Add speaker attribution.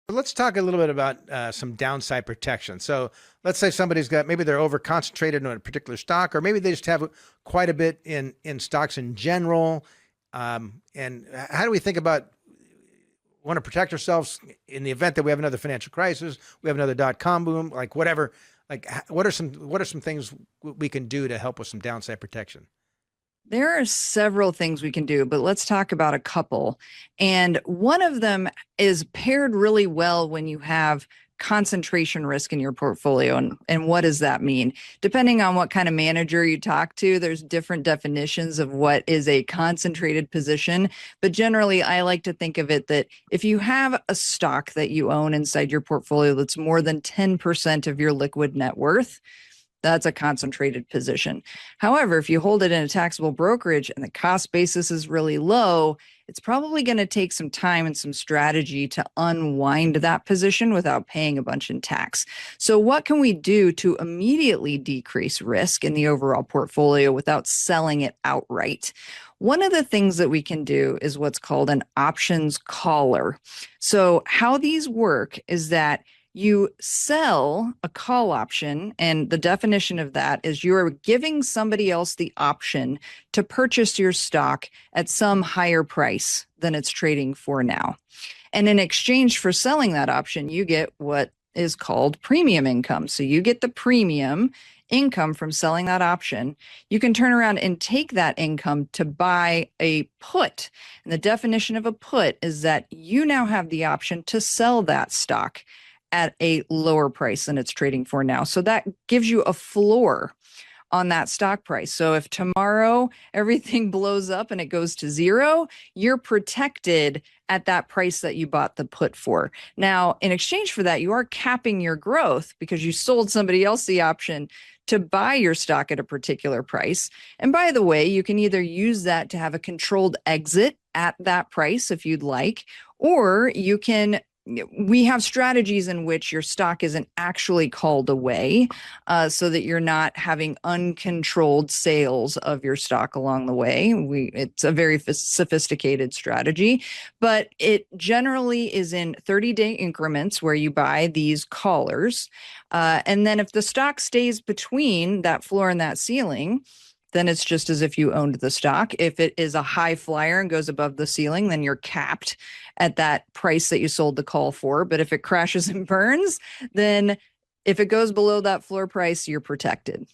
Speaker 1: Let's talk a little bit about some downside protection. So let's say somebody's got, maybe they're over concentrated on a particular stock, or maybe they just have quite a bit in stocks in general. And how do we think about, want to protect ourselves in the event that we have another financial crisis, we have another dot-com boom, like whatever, like what are some things we can do to help with some downside protection?
Speaker 2: There are several things we can do, but let's talk about a couple. And one of them is paired really well when you have concentration risk in your portfolio. And what does that mean? Depending on what kind of manager you talk to, there's different definitions of what is a concentrated position. But generally, I like to think of it that if you have a stock that you own inside your portfolio that's more than 10% of your liquid net worth, that's a concentrated position. However, if you hold it in a taxable brokerage and the cost basis is really low, it's probably going to take some time and some strategy to unwind that position without paying a bunch in tax. So what can we do to immediately decrease risk in the overall portfolio without selling it outright? One of the things that we can do is what's called an options collar. So how these work is that you sell a call option, and the definition of that is you're giving somebody else the option to purchase your stock at some higher price than it's trading for now. And in exchange for selling that option, you get what is called premium income. So you get the premium income from selling that option. You can turn around and take that income to buy a put. And the definition of a put is that you now have the option to sell that stock at a lower price than it's trading for now. So that gives you a floor on that stock price. So if tomorrow everything blows up and it goes to zero, you're protected at that price that you bought the put for. Now, in exchange for that, you are capping your growth because you sold somebody else the option to buy your stock at a particular price. And by the way, you can either use that to have a controlled exit at that price if you'd like, or you can we have strategies in which your stock isn't actually called away so that you're not having uncontrolled sales of your stock along the way. It's a very sophisticated strategy, but it generally is in 30-day increments where you buy these collars. And then if the stock stays between that floor and that ceiling, then it's just as if you owned the stock. If it is a high flyer and goes above the ceiling, then you're capped at that price that you sold the call for. But if it crashes and burns, then if it goes below that floor price, you're protected.